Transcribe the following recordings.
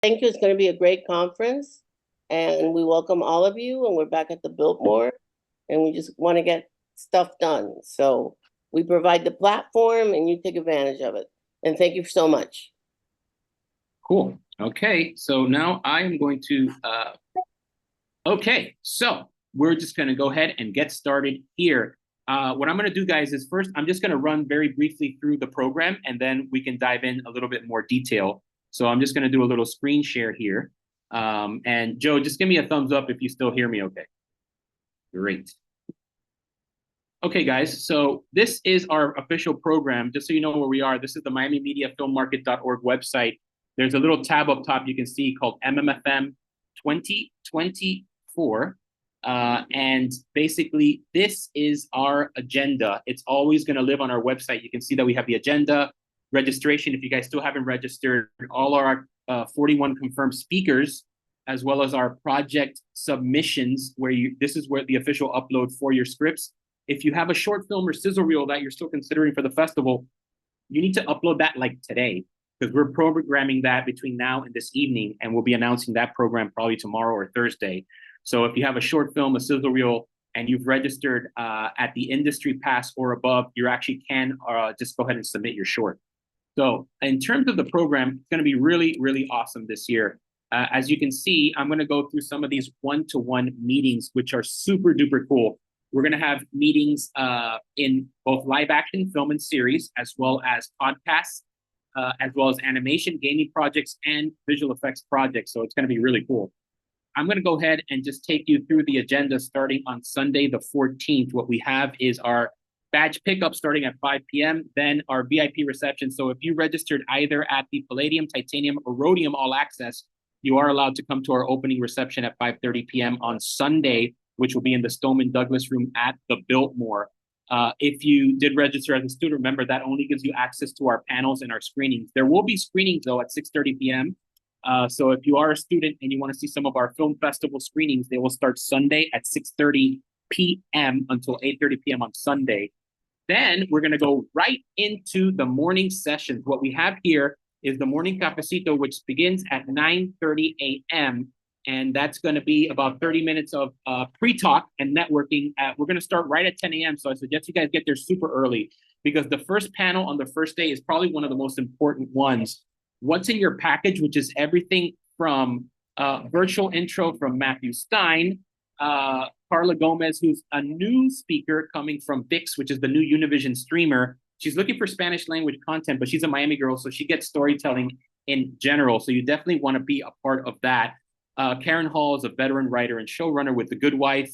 Thank you. It's going to be a great conference, and we welcome all of you. And we're back at the Biltmore, and we just want to get stuff done. So we provide the platform, and you take advantage of it. And thank you so much. Cool. Okay, so now I am going to, okay, so we're just going to go ahead and get started here. What I'm going to do, guys, is first, I'm just going to run very briefly through the program, and then we can dive in a little bit more detail. So I'm just going to do a little screen share here. And Joe, just give me a thumbs up if you still hear me okay. Great. Okay, guys, so this is our official program. Just so you know where we are, this is the MiamiMediaFilmMarket.org website. There's a little tab up top you can see called MMFM 2024. And basically, this is our agenda. It's always going to live on our website. You can see that we have the agenda, registration. If you guys still haven't registered, all our 41 confirmed speakers, as well as our project submissions, this is where the official upload for your scripts. If you have a short film or sizzle reel that you're still considering for the festival, you need to upload that like today, because we're programming that between now and this evening, and we'll be announcing that program probably tomorrow or Thursday. So if you have a short film, a sizzle reel, and you've registered at the industry pass or above, you actually can just go ahead and submit your short. So in terms of the program, it's going to be really, really awesome this year. As you can see, I'm going to go through some of these one-to-one meetings, which are super duper cool. We're going to have meetings in both live action film and series, as well as podcasts, as well as animation, gaming projects, and visual effects projects. So it's going to be really cool. I'm going to go ahead and just take you through the agenda starting on Sunday, the 14th. What we have is our badge pickup starting at 5 p.m., then our VIP reception. So if you registered either at the Palladium, Titanium, or Rhodium All Access, you are allowed to come to our opening reception at 5:30 p.m. on Sunday, which will be in the Stoneman Douglas room at the Biltmore. If you did register as a student, remember that only gives you access to our panels and our screenings. There will be screenings, though, at 6:30 p.m. So if you are a student and you want to see some of our film festival screenings, they will start Sunday at 6:30 p.m. until 8:30 p.m. on Sunday. Then we're going to go right into the morning sessions. What we have here is the morning cafecito, which begins at 9:30 a.m., and that's going to be about 30 minutes of pre-talk and networking. We're going to start right at 10 a.m., so I suggest you guys get there super early, because the first panel on the first day is probably one of the most important ones. What's in your package, which is everything from virtual intro from Matthew Stein, Carla Gomez, who's a new speaker coming from VIX, which is the new Univision streamer. She's looking for Spanish language content, but she's a Miami girl, so she gets storytelling in general. So you definitely want to be a part of that. Karen Hall is a veteran writer and showrunner with The Good Wife,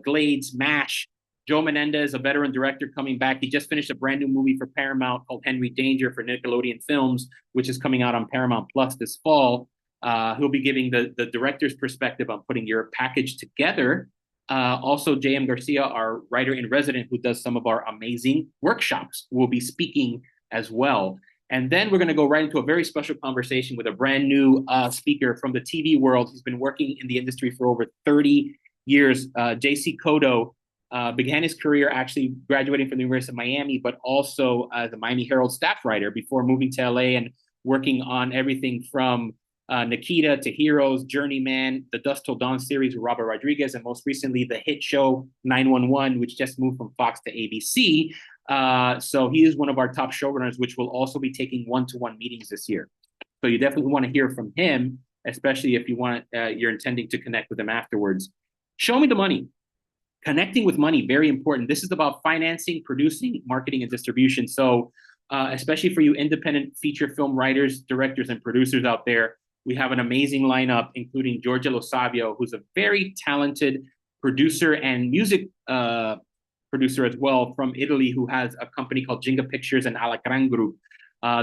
Glades, MASH. Joe Menendez, a veteran director coming back. He just finished a brand new movie for Paramount called Henry Danger for Nickelodeon Films, which is coming out on Paramount Plus this fall. He'll be giving the director's perspective on putting your package together. Also, J.M. Garcia, our writer in resident, who does some of our amazing workshops, will be speaking as well. And then we're going to go right into a very special conversation with a brand new speaker from the TV world. He's been working in the industry for over 30 years. J.C. Cotto began his career actually graduating from the University of Miami, but also as a Miami Herald staff writer before moving to LA and working on everything from Nikita to Heroes, Journeyman, the Dusk Till Dawn series with Robert Rodriguez, and most recently the hit show 911, which just moved from Fox to ABC. So he is one of our top showrunners, which will also be taking one-to-one meetings this year. So you definitely want to hear from him, especially if you're intending to connect with him afterwards. Show me the money. Connecting with money, very important. This is about financing, producing, marketing, and distribution. So especially for you independent feature film writers, directors, and producers out there, we have an amazing lineup, including Giorgia Lo Savio, who's a very talented producer and music producer as well from Italy, who has a company called Jinga Pictures and Alacran Group.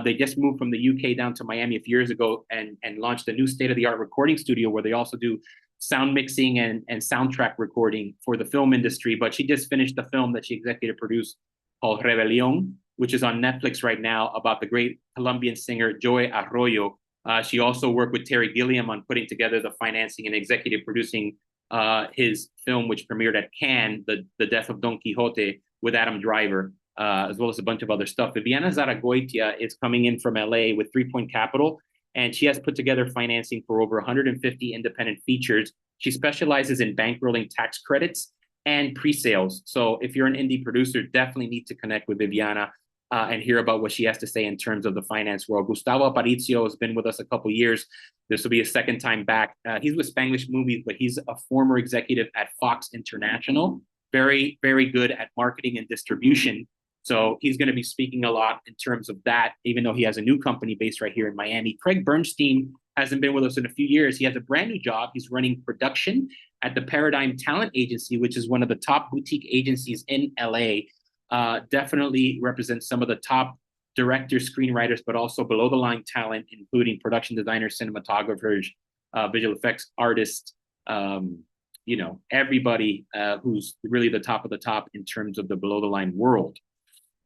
They just moved from the UK down to Miami a few years ago and launched a new state-of-the-art recording studio where they also do sound mixing and soundtrack recording for the film industry. But she just finished the film that she executive produced called Rebelión, which is on Netflix right now, about the great Colombian singer Joey Arroyo. She also worked with Terry Gilliam on putting together the financing and executive producing his film, which premiered at Cannes, The Death of Don Quixote, with Adam Driver, as well as a bunch of other stuff. Viviana Zaragoitia is coming in from LA with 3 Point Capital, and she has put together financing for over 150 independent features. She specializes in bankrolling tax credits and pre-sales. So if you're an indie producer, definitely need to connect with Viviana and hear about what she has to say in terms of the finance world. Gustavo Aparicio has been with us a couple years. This will be his second time back. He's with Spanglish Movies, but he's a former executive at Fox International. Very, very good at marketing and distribution. So he's going to be speaking a lot in terms of that, even though he has a new company based right here in Miami. Craig Bernstein hasn't been with us in a few years. He has a brand new job. He's running production at the Paradigm Talent Agency, which is one of the top boutique agencies in LA. Definitely represents some of the top directors, screenwriters, but also below the line talent, including production designers, cinematographers, visual effects artists, everybody who's really the top of the top in terms of the below the line world.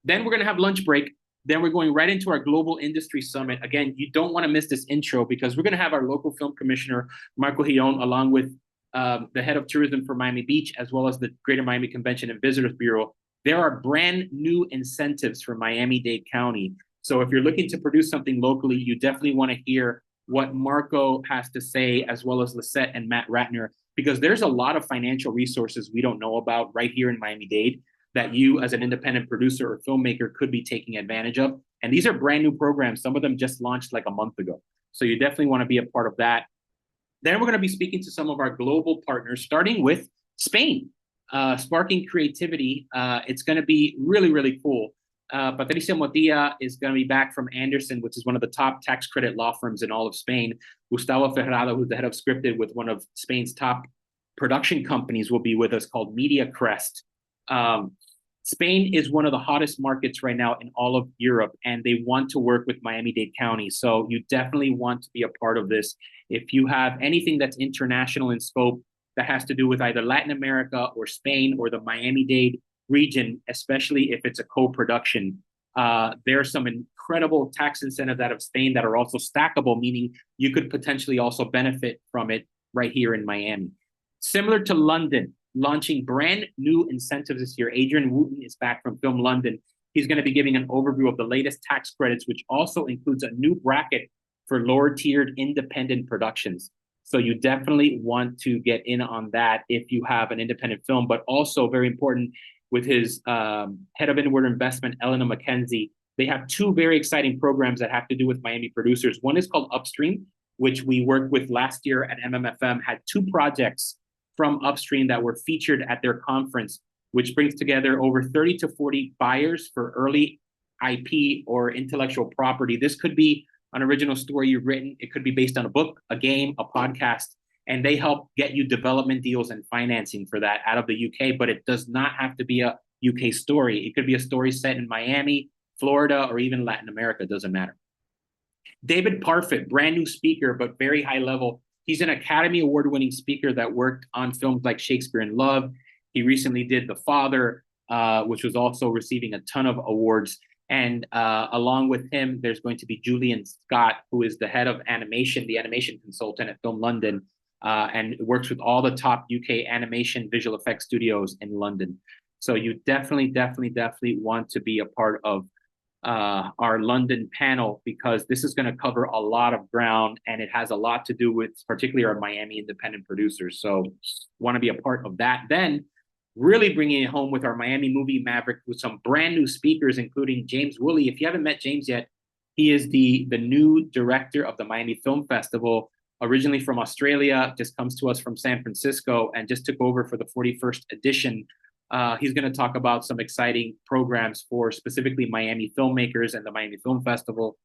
Then we're going to have lunch break. Then we're going right into our Global Industry Summit. Again, you don't want to miss this intro because we're going to have our local film commissioner, Marco Hillon, along with the head of tourism for Miami Beach, as well as the Greater Miami Convention and Visitors Bureau. There are brand new incentives for Miami-Dade County. So if you're looking to produce something locally, you definitely want to hear what Marco has to say, as well as Lisette and Matt Ratner, because there's a lot of financial resources we don't know about right here in Miami-Dade that you as an independent producer or filmmaker could be taking advantage of. And these are brand new programs. Some of them just launched like a month ago. So you definitely want to be a part of that. Then we're going to be speaking to some of our global partners, starting with Spain, sparking creativity. It's going to be really, really cool. Patricia Motilla is going to be back from Anderson, which is one of the top tax credit law firms in all of Spain. Gustavo Ferrado, who's the head of scripted with one of Spain's top production companies, will be with us, called Media Crest. Spain is one of the hottest markets right now in all of Europe, and they want to work with Miami-Dade County. So you definitely want to be a part of this. If you have anything that's international in scope that has to do with either Latin America or Spain or the Miami-Dade region, especially if it's a co-production, there are some incredible tax incentives out of Spain that are also stackable, meaning you could potentially also benefit from it right here in Miami. Similar to London, launching brand new incentives this year. Adrian Wooten is back from Film London. He's going to be giving an overview of the latest tax credits, which also includes a new bracket for lower tiered independent productions. So you definitely want to get in on that if you have an independent film, but also very important with his head of inward investment, Elena McKenzie. They have two very exciting programs that have to do with Miami producers. One is called Upstream, which we worked with last year at MMFM, had two projects from Upstream that were featured at their conference, which brings together over 30 to 40 buyers for early IP or intellectual property. This could be an original story you've written. It could be based on a book, a game, a podcast, and they help get you development deals and financing for that out of the UK, but it does not have to be a UK story. It could be a story set in Miami, Florida, or even Latin America, it doesn't matter. David Parfit, brand new speaker, but very high level. He's an Academy Award-winning speaker that worked on films like Shakespeare in Love. He recently did The Father, which was also receiving a ton of awards. And along with him, there's going to be Julian Scott, who is the head of animation, the animation consultant at Film London, and works with all the top UK animation visual effects studios in London. So you definitely want to be a part of our London panel, because this is going to cover a lot of ground, and it has a lot to do with particularly our Miami independent producers. So want to be a part of that. Then really bringing it home with our Miami movie Maverick with some brand new speakers, including James Woolley. If you haven't met James yet, he is the new director of the Miami Film Festival, originally from Australia, just comes to us from San Francisco and just took over for the 41st edition. He's going to talk about some exciting programs for specifically Miami filmmakers and the Miami Film Festival.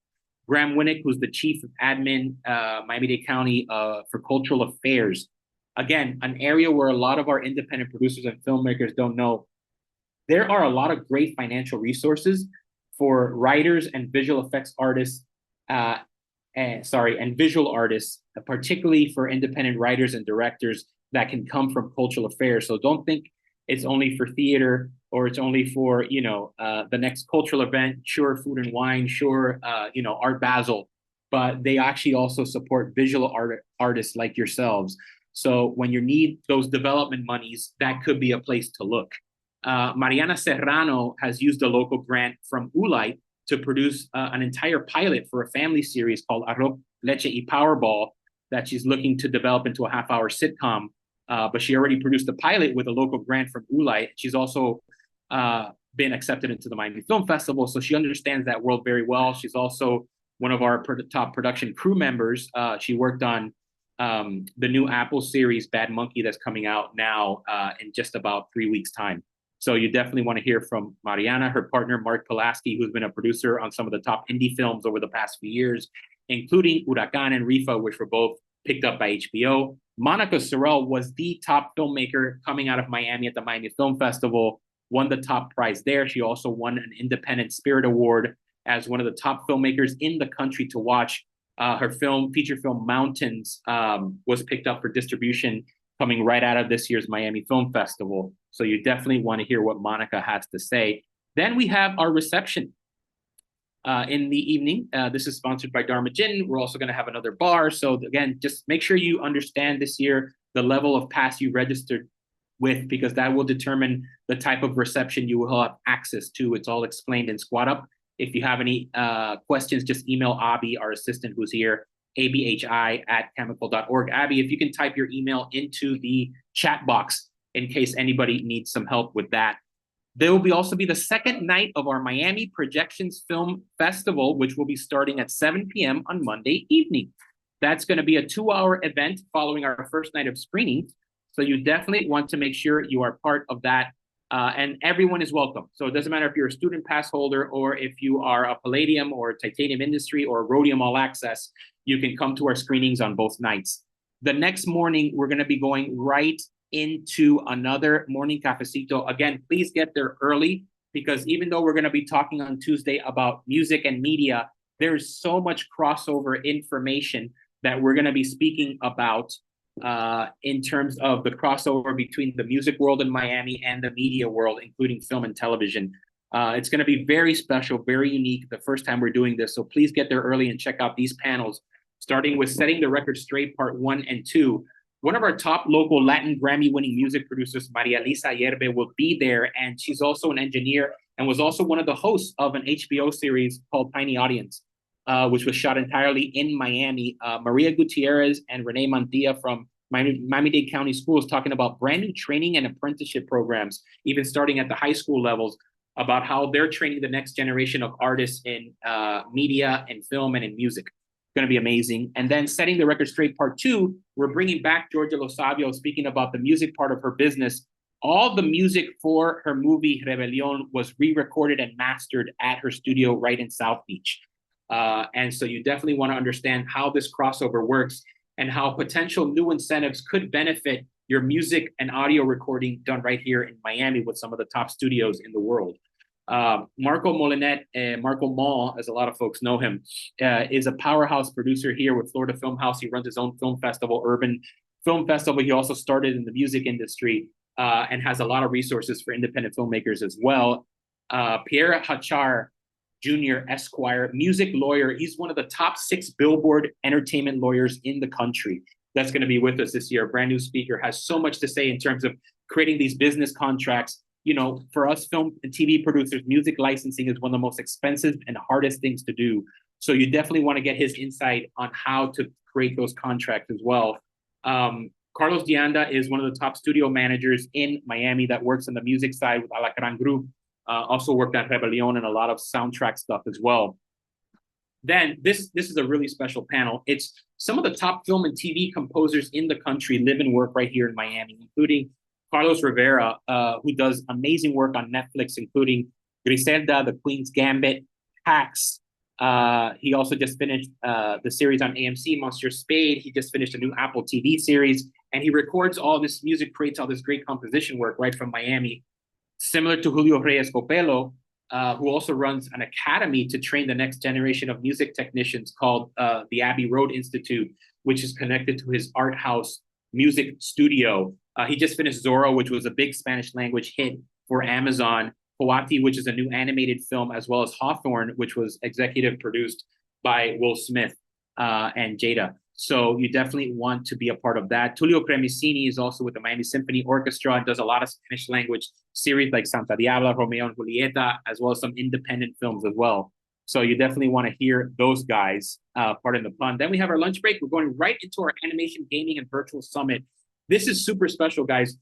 Graham Winnick, who's the chief of admin, Miami-Dade County for Cultural Affairs. Again, an area where a lot of our independent producers and filmmakers don't know. There are a lot of great financial resources for writers and visual effects artists, and visual artists, particularly for independent writers and directors that can come from Cultural Affairs. So don't think it's only for theater or it's only for, the next cultural event. Sure, Food and Wine, sure, Art Basel, but they actually also support visual artists like yourselves. So when you need those development monies, that could be a place to look. Mariana Serrano has used a local grant from Ulite to produce an entire pilot for a family series called Leche y Powerball that she's looking to develop into a half-hour sitcom. But she already produced a pilot with a local grant from ULI. She's also been accepted into the Miami Film Festival, so she understands that world very well. She's also one of our top production crew members. She worked on the new Apple series Bad Monkey that's coming out now in just about 3 weeks' time. So you definitely want to hear from Mariana, her partner Mark Pulaski, who's been a producer on some of the top indie films over the past few years, including Huracan and Rifa, which were both picked up by HBO. Monica Sorrell was the top filmmaker coming out of Miami at the Miami Film Festival, won the top prize there. She also won an Independent Spirit Award as one of the top filmmakers in the country to watch. Her feature film Mountains, was picked up for distribution coming right out of this year's Miami Film Festival. So you definitely want to hear what Monica has to say. Then we have our reception in the evening. This is sponsored by Dharma Gin. We're also going to have another bar. So again, just make sure you understand this year the level of pass you registered with, because that will determine the type of reception you will have access to. It's all explained in Squad Up. If you have any questions, just email Abby, our assistant who's here, abhi@chemical.org. Abby, if you can type your email into the chat box in case anybody needs some help with that. There will also be the second night of our Miami Projections Film Festival, which will be starting at 7 p.m. on Monday evening. That's going to be a 2-hour event following our first night of screening. So you definitely want to make sure you are part of that. And everyone is welcome. So it doesn't matter if you're a student pass holder or if you are a Palladium or Titanium Industry or Rhodium All Access, you can come to our screenings on both nights. The next morning, we're going to be going right into another morning cafecito. Again, please get there early, because even though we're going to be talking on Tuesday about music and media, there's so much crossover information that we're going to be speaking about in terms of the crossover between the music world in Miami and the media world, including film and television. It's going to be very special, very unique, the first time we're doing this. So please get there early and check out these panels, starting with Setting the Record Straight Part 1 and 2. One of our top local Latin Grammy-winning music producers, Maria Lisa Yerbe, will be there, and she's also an engineer and was also one of the hosts of an HBO series called Tiny Audience, which was shot entirely in Miami. Maria Gutierrez and Renee Mantilla from Miami-Dade County Schools talking about brand new training and apprenticeship programs, even starting at the high school levels, about how they're training the next generation of artists in media and film and in music. Going to be amazing. And then Setting the Record Straight Part 2, we're bringing back Georgia Losavio speaking about the music part of her business. All the music for her movie Rebelión was re-recorded and mastered at her studio right in South Beach. And so you definitely want to understand how this crossover works and how potential new incentives could benefit your music and audio recording done right here in Miami with some of the top studios in the world. Marco Molinet, Marco Mall, as a lot of folks know him, is a powerhouse producer here with Florida Film House. He runs his own film festival, Urban Film Festival. He also started in the music industry and has a lot of resources for independent filmmakers as well. Pierre Hachar Jr., Esquire, music lawyer. He's one of the top 6 Billboard entertainment lawyers in the country. That's going to be with us this year. Brand new speaker, has so much to say in terms of creating these business contracts. You know, for us film and TV producers, music licensing is one of the most expensive and hardest things to do. So you definitely want to get his insight on how to create those contracts as well. Carlos Dianda is one of the top studio managers in Miami that works on the music side with Alacran Group. Also worked at Rebellion and a lot of soundtrack stuff as well. Then this is a really special panel. It's some of the top film and TV composers in the country live and work right here in Miami, including Carlos Rivera, who does amazing work on Netflix, including Griselda, The Queen's Gambit, Hacks. He also just finished the series on AMC, Monsieur Spade. He just finished a new Apple TV series, and he records all this music, creates all this great composition work right from Miami. Similar to Julio Reyes Copelo, who also runs an academy to train the next generation of music technicians called the Abbey Road Institute, which is connected to his art house music studio. He just finished Zorro, which was a big Spanish language hit for Amazon. Coati, which is a new animated film, as well as Hawthorne, which was executive produced by Will Smith and Jada. So you definitely want to be a part of that. Tulio Cremicini is also with the Miami Symphony Orchestra and does a lot of Spanish language series like Santa Diabla, Romeo and Julieta, as well as some independent films as well. So you definitely want to hear those guys, pardon the pun. Then we have our lunch break. We're going right into our animation, gaming, and virtual summit. This is super special, guys.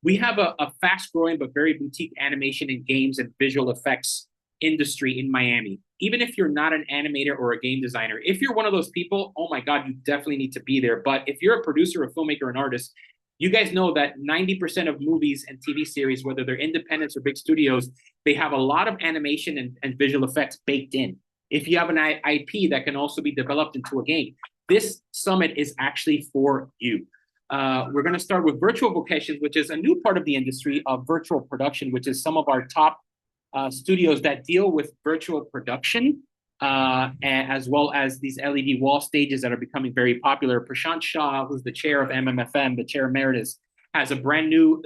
We have a fast growing but very boutique animation and games and visual effects industry in Miami. Even if you're not an animator or a game designer, if you're one of those people, oh my God, you definitely need to be there. But if you're a producer, a filmmaker, an artist, you guys know that 90% of movies and TV series, whether they're independents or big studios, they have a lot of animation and visual effects baked in. If you have an IP that can also be developed into a game, this summit is actually for you. We're going to start with virtual vocations, which is a new part of the industry of virtual production, which is some of our top studios that deal with virtual production, as well as these LED wall stages that are becoming very popular. Prashant Shah, who's the chair of MMFM, the chair emeritus, has a brand new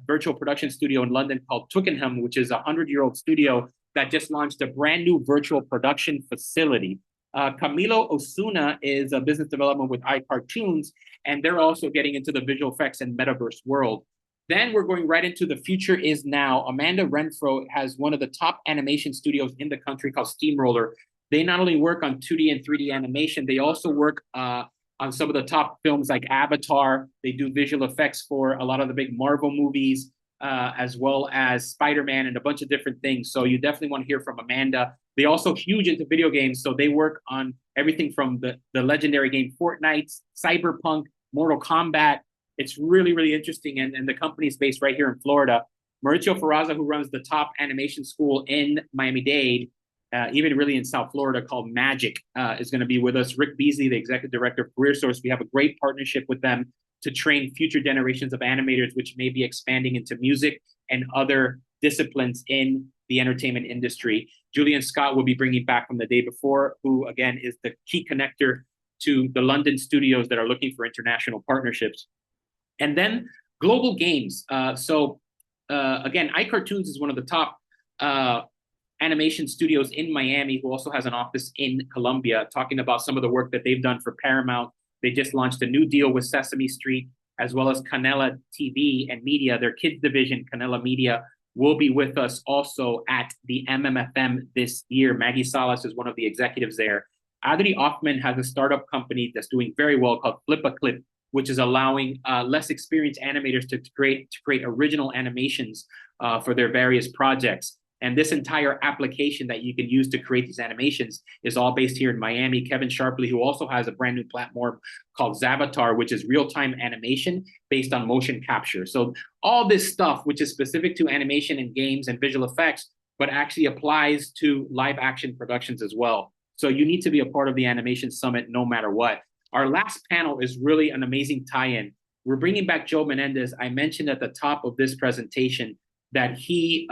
virtual production studio in London called Twickenham, which is a 100-year-old studio that just launched a brand new virtual production facility. Camilo Osuna is a business development with iCartoons, and they're also getting into the visual effects and metaverse world. Then we're going right into the future is now. Amanda Renfro has one of the top animation studios in the country called Steamroller. They not only work on 2D and 3D animation, they also work on some of the top films like Avatar. They do visual effects for a lot of the big Marvel movies, as well as Spider-Man and a bunch of different things. So you definitely want to hear from Amanda. They also huge into video games, so they work on everything from the legendary game Fortnite, Cyberpunk, Mortal Kombat. It's really, really interesting, and the company is based right here in Florida. Mauricio Ferraza, who runs the top animation school in Miami-Dade, even really in South Florida, called Magic, is going to be with us. Rick Beasley, the executive director of Career Source, we have a great partnership with them to train future generations of animators, which may be expanding into music and other disciplines in the entertainment industry. Julian Scott will be bringing back from the day before, who, again, is the key connector to the London studios that are looking for international partnerships. And then global games. Again, iCartoons is one of the top animation studios in Miami, who also has an office in Colombia, talking about some of the work that they've done for Paramount. They just launched a new deal with Sesame Street, as well as Canela TV and Media. Their kids division, Canela Media, will be with us also at the MMFM this year. Maggie Salas is one of the executives there. Adri Offman has a startup company that's doing very well called Flip a Clip, which is allowing less experienced animators to create original animations for their various projects. And this entire application that you can use to create these animations is all based here in Miami. Kevin Sharpley, who also has a brand new platform called Zavatar, which is real-time animation based on motion capture. So all this stuff, which is specific to animation and games and visual effects, but actually applies to live action productions as well. So you need to be a part of the Animation Summit no matter what. Our last panel is really an amazing tie-in. We're bringing back Joe Menendez. I mentioned at the top of this presentation that he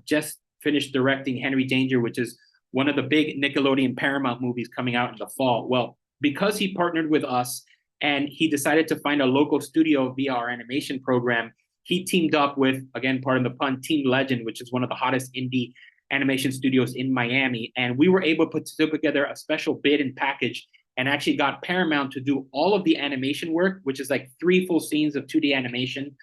just finished directing Henry Danger, which is one of the big Nickelodeon Paramount movies coming out in the fall. Well, because he partnered with us and he decided to find a local studio via our animation program, he teamed up with, again, pardon the pun, Team Legend, which is one of the hottest indie animation studios in Miami. And we were able to put together a special bid and package and actually got Paramount to do all of the animation work, which is like 3 full scenes of 2D animation,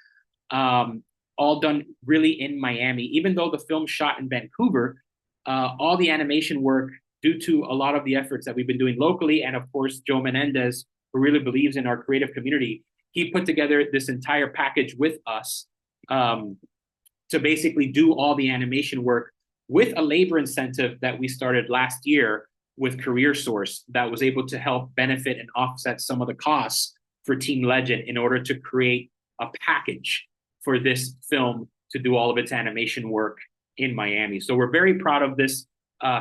all done really in Miami. Even though the film shot in Vancouver, all the animation work, due to a lot of the efforts that we've been doing locally, and of course, Joe Menendez, who really believes in our creative community, he put together this entire package with us to basically do all the animation work with a labor incentive that we started last year with Career Source that was able to help benefit and offset some of the costs for Team Legend in order to create a package for this film to do all of its animation work in Miami. So we're very proud of this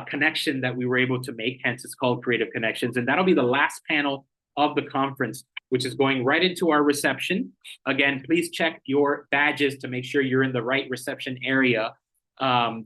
connection that we were able to make, hence it's called Creative Connections. And that'll be the last panel of the conference, which is going right into our reception. Again, please check your badges to make sure you're in the right reception area,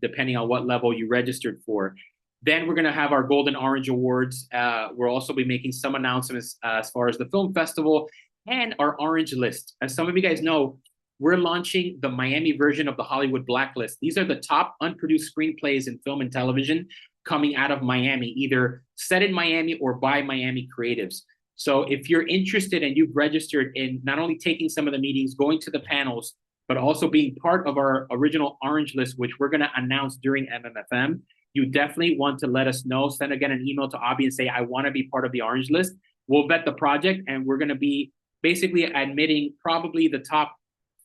depending on what level you registered for. Then we're going to have our Golden Orange Awards. We'll also be making some announcements as far as the film festival and our Orange List. As some of you guys know, we're launching the Miami version of the Hollywood Blacklist. These are the top unproduced screenplays in film and television coming out of Miami, either set in Miami or by Miami creatives. So if you're interested and you've registered in not only taking some of the meetings, going to the panels, but also being part of our original Orange List, which we're going to announce during MMFM, you definitely want to let us know. Send again an email to Abby and say, I want to be part of the orange list. We'll vet the project, and we're going to be basically admitting probably the top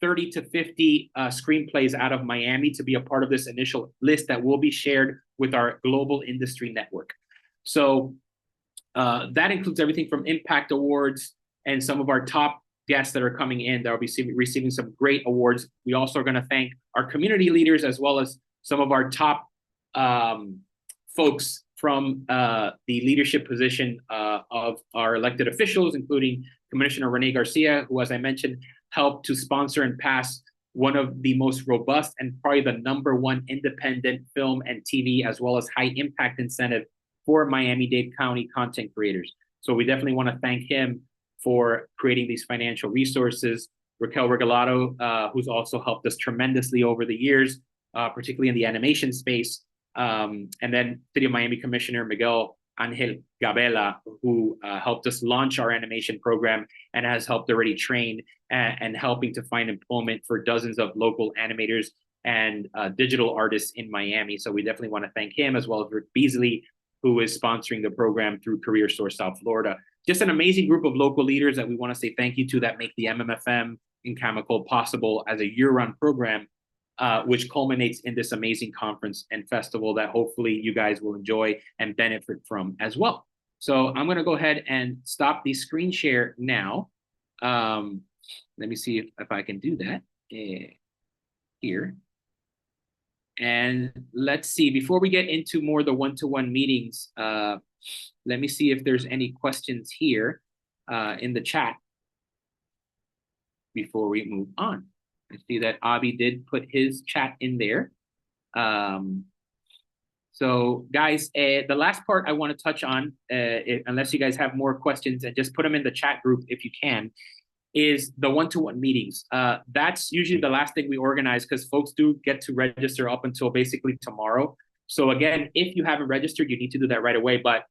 30 to 50 screenplays out of Miami to be a part of this initial list that will be shared with our global industry network. So that includes everything from impact awards and some of our top guests that are coming in that will be receiving some great awards. We also are going to thank our community leaders as well as some of our top folks from the leadership position of our elected officials, including Commissioner Rene Garcia, who, as I mentioned, helped to sponsor and pass one of the most robust and probably the #1 independent film and TV, as well as high impact incentive for Miami-Dade County content creators. So we definitely want to thank him for creating these financial resources. Raquel Regalado, who's also helped us tremendously over the years, particularly in the animation space. And then City of Miami Commissioner Miguel Angel Gabela, who helped us launch our animation program and has helped already train and helping to find employment for dozens of local animators and digital artists in Miami. So we definitely want to thank him, as well as Rick Beasley, who is sponsoring the program through Career Source South Florida. Just an amazing group of local leaders that we want to say thank you to, that make the MMFM in Chemical possible as a year-round program, which culminates in this amazing conference and festival that hopefully you guys will enjoy and benefit from as well. So I'm going to go ahead and stop the screen share now. Let me see if I can do that here. And let's see, before we get into more of the one-to-one meetings, let me see if there's any questions here in the chat before we move on. I see that Abby did put his chat in there. So guys, the last part I want to touch on, unless you guys have more questions, and just put them in the chat group if you can, is the one-to-one meetings. That's usually the last thing we organize, because folks do get to register up until basically tomorrow. So again, if you haven't registered, you need to do that right away. But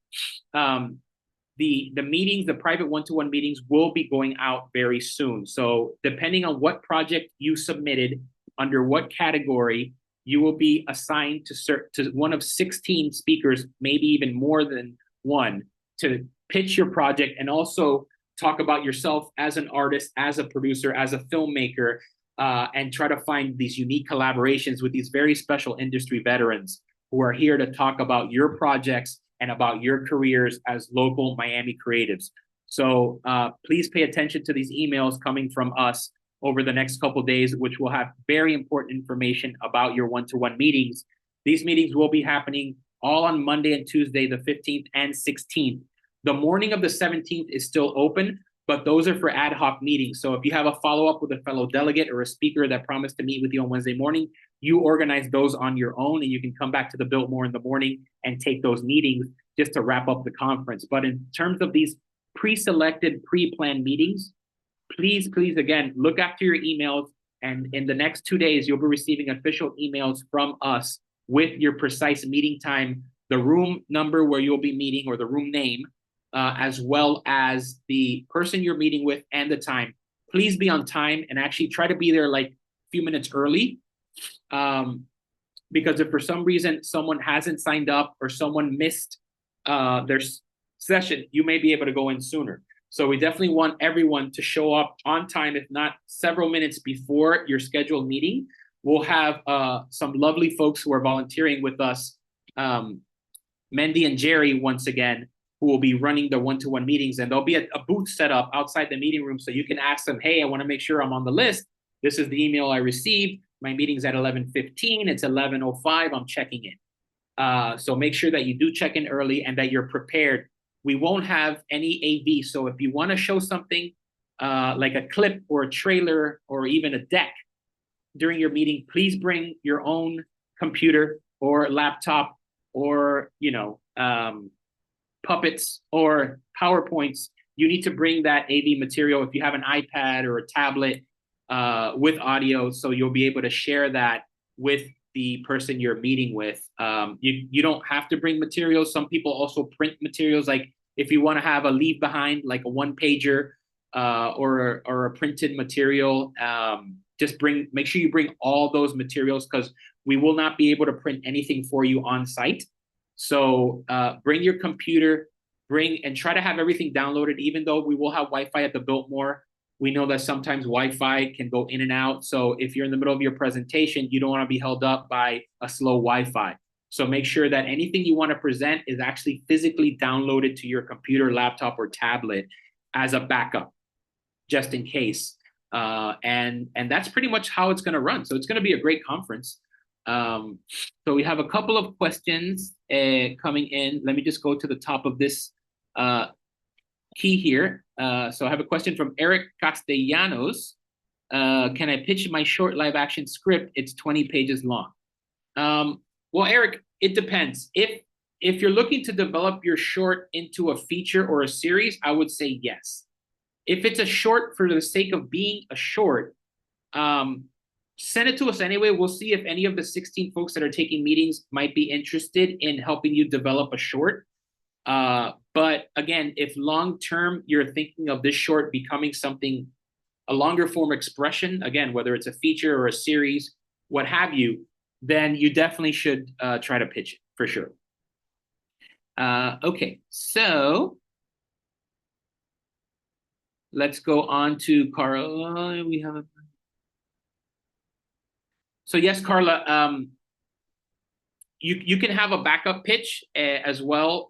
the meetings, the private one-to-one meetings, will be going out very soon. So depending on what project you submitted, under what category, you will be assigned to one of 16 speakers, maybe even more than one, to pitch your project and also talk about yourself as an artist, as a producer, as a filmmaker, and try to find these unique collaborations with these very special industry veterans who are here to talk about your projects and about your careers as local Miami creatives. So please pay attention to these emails coming from us over the next couple of days, which will have very important information about your one-to-one meetings. These meetings will be happening all on Monday and Tuesday, the 15th and 16th. The morning of the 17th is still open, but those are for ad hoc meetings. So if you have a follow-up with a fellow delegate or a speaker that promised to meet with you on Wednesday morning, you organize those on your own, and you can come back to the Biltmore in the morning and take those meetings just to wrap up the conference. But in terms of these pre-selected, pre-planned meetings, please, again, look after your emails. And in the next 2 days, you'll be receiving official emails from us with your precise meeting time, the room number where you'll be meeting, or the room name, as well as the person you're meeting with and the time. Please be on time, and actually try to be there like a few minutes early. Because if for some reason someone hasn't signed up or someone missed their session, you may be able to go in sooner. So we definitely want everyone to show up on time, if not several minutes before your scheduled meeting. We'll have some lovely folks who are volunteering with us, Mendy and Jerry, once again, who will be running the one-to-one meetings. And there'll be a booth set up outside the meeting room, so you can ask them, hey, I want to make sure I'm on the list. This is the email I received. My meeting's at 11:15. It's 11:05. I'm checking in. So make sure that you do check in early and that you're prepared. We won't have any AV. So if you want to show something like a clip or a trailer or even a deck during your meeting, please bring your own computer or laptop or, puppets or PowerPoints. You need to bring that AV material if you have an iPad or a tablet with audio, so you'll be able to share that with the person you're meeting with. You don't have to bring materials. Some people also print materials, like if you want to have a leave behind, like a one-pager or a printed material, make sure you bring all those materials, because we will not be able to print anything for you on site. So bring your computer, and try to have everything downloaded, even though we will have Wi-Fi at the Biltmore. We know that sometimes Wi-Fi can go in and out. So if you're in the middle of your presentation, you don't want to be held up by a slow Wi-Fi. So make sure that anything you want to present is actually physically downloaded to your computer, laptop, or tablet as a backup, just in case. And that's pretty much how it's going to run. So it's going to be a great conference. So we have a couple of questions coming in. Let me just go to the top of this key here. So I have a question from Eric Castellanos. Can I pitch my short live action script? It's 20 pages long. Well, Eric, it depends. If you're looking to develop your short into a feature or a series, I would say yes. If it's a short for the sake of being a short, send it to us anyway. We'll see if any of the 16 folks that are taking meetings might be interested in helping you develop a short. But again, if long-term you're thinking of this short becoming something, a longer form expression, again, whether it's a feature or a series, what have you, then you definitely should try to pitch it for sure. Okay, so let's go on to Carla. We have so yes, Carla, you can have a backup pitch as well.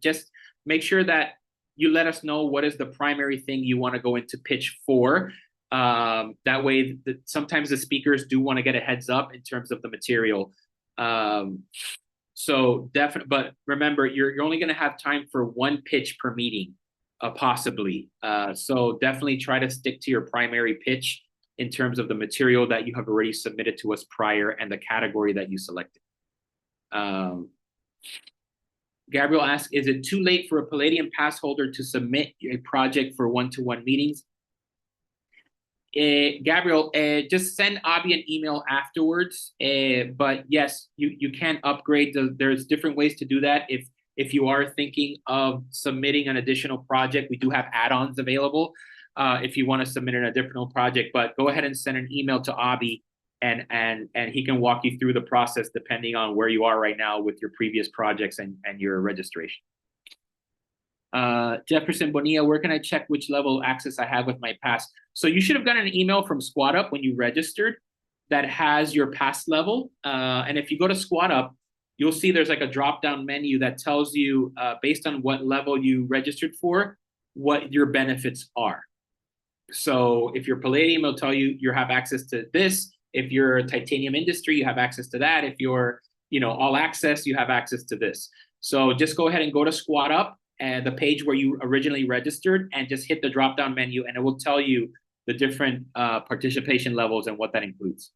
Just make sure that you let us know what is the primary thing you want to go into pitch for. That way, sometimes the speakers do want to get a heads up in terms of the material. So definitely, but remember, you're only going to have time for one pitch per meeting, possibly. So definitely try to stick to your primary pitch in terms of the material that you have already submitted to us prior and the category that you selected. Gabriel asks, is it too late for a Palladium pass holder to submit a project for one-to-one meetings? Gabriel, just send Abby an email afterwards. But yes, you can upgrade. There's different ways to do that. If you are thinking of submitting an additional project, we do have add-ons available if you want to submit an additional project. But go ahead and send an email to Abby, and he can walk you through the process depending on where you are right now with your previous projects and your registration. Jefferson Bonilla, where can I check which level of access I have with my pass? So you should have gotten an email from SquadUp when you registered that has your pass level. And if you go to SquadUp, you'll see there's like a drop-down menu that tells you, based on what level you registered for, what your benefits are. So if you're Palladium, it'll tell you have access to this. If you're a Titanium Industry, you have access to that. If you're, all access, you have access to this. So just go ahead and go to SquadUp, and the page where you originally registered, and just hit the drop-down menu, and it will tell you the different participation levels and what that includes.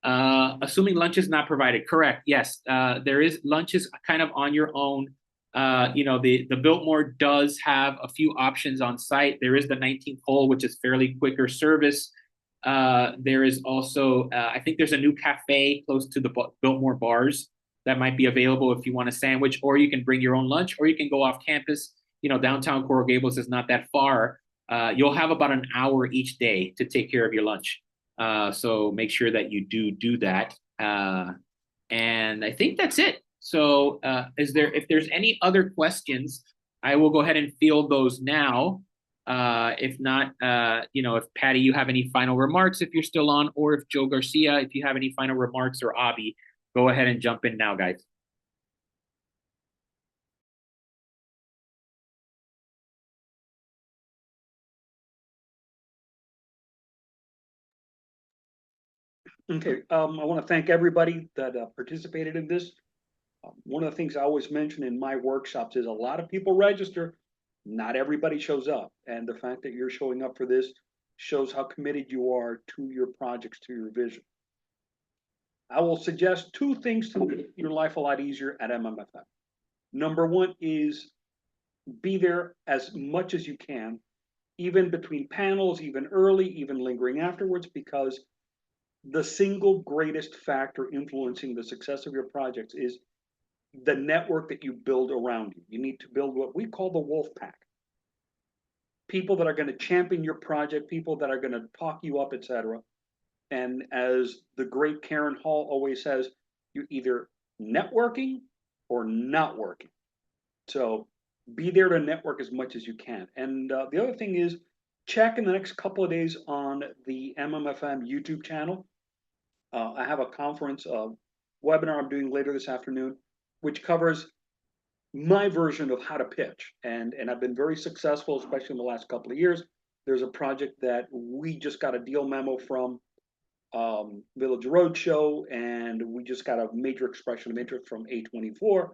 Assuming lunch is not provided, correct? Yes, there is lunches kind of on your own. The Biltmore does have a few options on site. There is the 19th hole, which is fairly quicker service. There is also, I think there's a new cafe close to the Biltmore bars that might be available if you want a sandwich, or you can bring your own lunch, or you can go off campus. Downtown Coral Gables is not that far. You'll have about an hour each day to take care of your lunch. So make sure that you do that. And I think that's it. So if there's any other questions, I will go ahead and field those now. If not, if Patty, you have any final remarks, if you're still on, or if Joe Garcia, if you have any final remarks, or Abby, go ahead and jump in now, guys. Okay, I want to thank everybody that participated in this. One of the things I always mention in my workshops is a lot of people register, not everybody shows up. And the fact that you're showing up for this shows how committed you are to your projects, to your vision. I will suggest two things to make your life a lot easier at MMFM. Number one is be there as much as you can, even between panels, even early, even lingering afterwards, because the single greatest factor influencing the success of your projects is the network that you build around you. You need to build what we call the wolf pack. People that are going to champion your project, people that are going to talk you up, etc. And as the great Karen Hall always says, you're either networking or not working. So be there to network as much as you can. And the other thing is, check in the next couple of days on the MMFM YouTube channel. I have a conference webinar I'm doing later this afternoon, which covers my version of how to pitch. And I've been very successful, especially in the last couple of years. There's a project that we just got a deal memo from Village Roadshow, and we just got a major expression of interest from A24.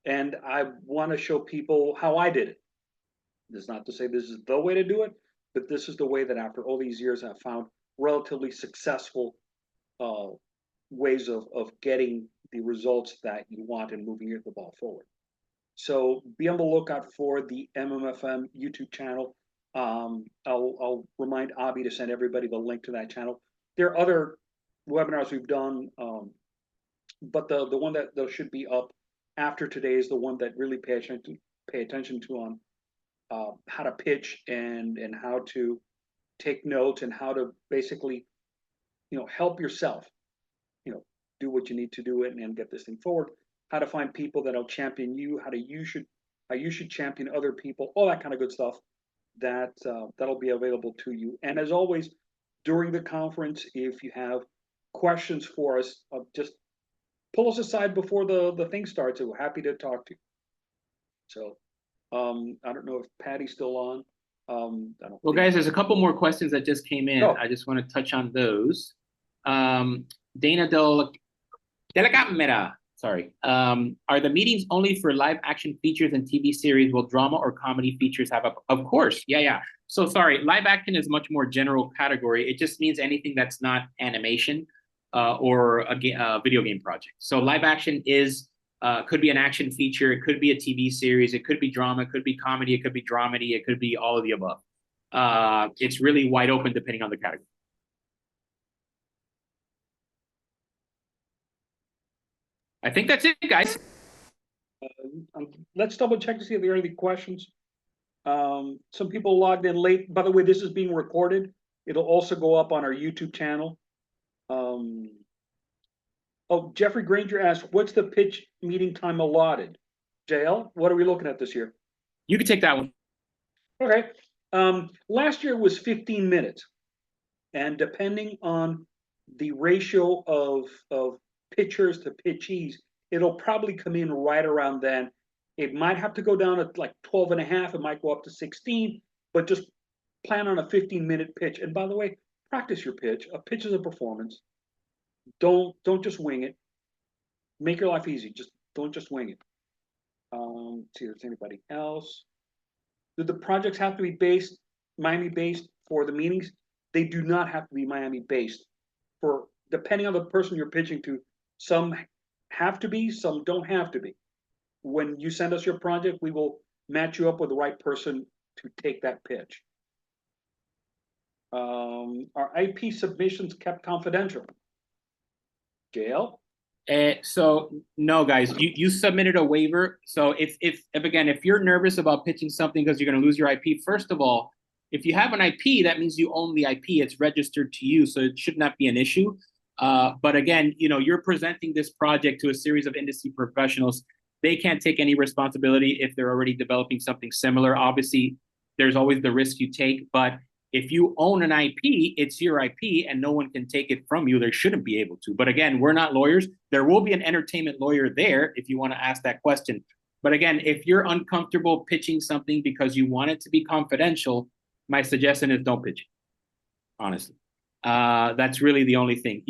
And I want to show people how I did it. This is not to say this is the way to do it, but this is the way that after all these years I've found relatively successful ways of getting the results that you want and moving the ball forward. So be on the lookout for the MMFM YouTube channel. I'll remind Abby to send everybody the link to that channel. There are other webinars we've done, but the one that should be up after today is the one that really pay attention to on how to pitch and how to take notes and how to basically, help yourself, do what you need to do it and get this thing forward. How to find people that'll champion you, how you should champion other people, all that kind of good stuff. That'll be available to you. And as always, during the conference, if you have questions for us, just pull us aside before the thing starts. We're happy to talk to you. So I don't know if Patty's still on. Well, guys, there's a couple more questions that just came in. Oh. I just want to touch on those. Dana Della Camera, sorry. Are the meetings only for live action features and TV series? Will drama or comedy features have a? Of course, yeah. So sorry, live action is much more general category. It just means anything that's not animation or a video game project. So live action is could be an action feature, it could be a TV series, it could be drama, it could be comedy, it could be dramedy, it could be all of the above. It's really wide open depending on the category. I think that's it, guys. Let's double check to see if there are any questions. Some people logged in late. By the way, this is being recorded. It'll also go up on our YouTube channel. Oh, Jeffrey Granger asked, what's the pitch meeting time allotted? JL, what are we looking at this year? You can take that one. Okay. Last year was 15 minutes. And depending on the ratio of pitchers to pitchees, it'll probably come in right around then. It might have to go down at like 12 and a half. It might go up to 16, but just plan on a 15-minute pitch. And by the way, practice your pitch. A pitch is a performance. Don't just wing it. Make your life easy. Don't just wing it. Let's see if there's anybody else. Do the projects have to be Miami-based for the meetings? They do not have to be Miami-based. Depending on the person you're pitching to, some have to be, some don't have to be. When you send us your project, we will match you up with the right person to take that pitch. Are IP submissions kept confidential? JL? So no, guys, you submitted a waiver. So if again, if you're nervous about pitching something because you're going to lose your IP, first of all, if you have an IP, that means you own the IP. It's registered to you, so it should not be an issue. But again, you're presenting this project to a series of industry professionals. They can't take any responsibility if they're already developing something similar. Obviously, there's always the risk you take, but if you own an IP, it's your IP and no one can take it from you. They shouldn't be able to. But again, we're not lawyers. There will be an entertainment lawyer there if you want to ask that question. But again, if you're uncomfortable pitching something because you want it to be confidential, my suggestion is don't pitch it, honestly. That's really the only thing.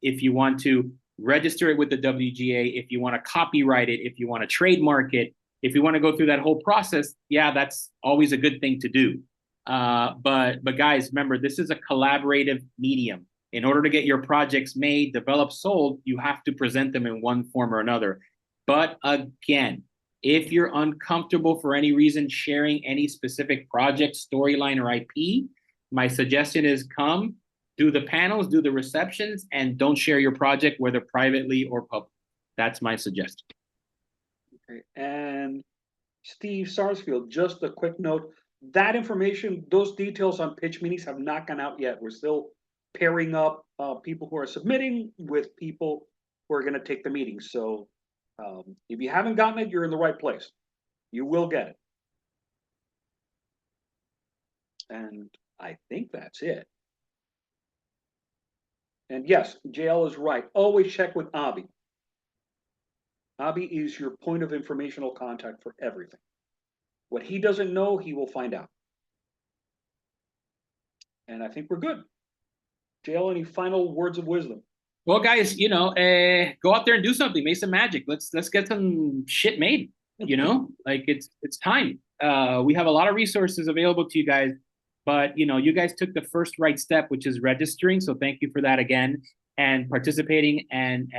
If you want to register it with the WGA, if you want to copyright it, if you want to trademark it, if you want to go through that whole process, yeah, that's always a good thing to do. But guys, remember, this is a collaborative medium. In order to get your projects made, developed, sold, you have to present them in one form or another. But again, if you're uncomfortable for any reason sharing any specific project, storyline, or IP, my suggestion is come, do the panels, do the receptions, and don't share your project, whether privately or public. That's my suggestion. Okay. And Steve Sarsfield, just a quick note. That information, those details on pitch meetings have not gone out yet. We're still pairing up people who are submitting with people who are going to take the meeting. So if you haven't gotten it, you're in the right place. You will get it. And I think that's it. And yes, JL is right. Always check with Avi. Avi is your point of informational contact for everything. What he doesn't know, he will find out. And I think we're good. JL, any final words of wisdom? Well, guys, go out there and do something. Make some magic. Let's get some shit made. Like it's time. We have a lot of resources available to you guys, but you guys took the first right step, which is registering. So thank you for that again, and participating and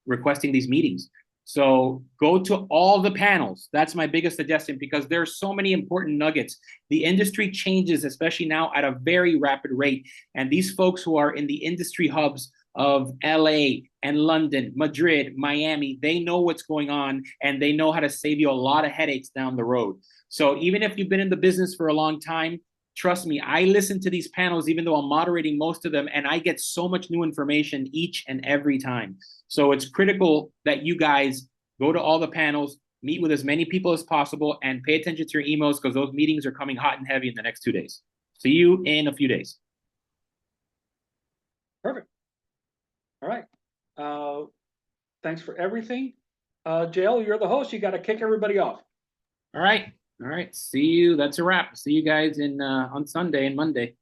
requesting these meetings. So go to all the panels. That's my biggest suggestion, because there's so many important nuggets. The industry changes, especially now, at a very rapid rate. And these folks who are in the industry hubs of LA and London, Madrid, Miami, they know what's going on, and they know how to save you a lot of headaches down the road. So even if you've been in the business for a long time, trust me, I listen to these panels, even though I'm moderating most of them, and I get so much new information each and every time. So it's critical that you guys go to all the panels, meet with as many people as possible, and pay attention to your emails, because those meetings are coming hot and heavy in the next 2 days. See you in a few days. Perfect. All right. Thanks for everything. JL, you're the host. You got to kick everybody off. All right. See you. That's a wrap. See you guys on Sunday and Monday.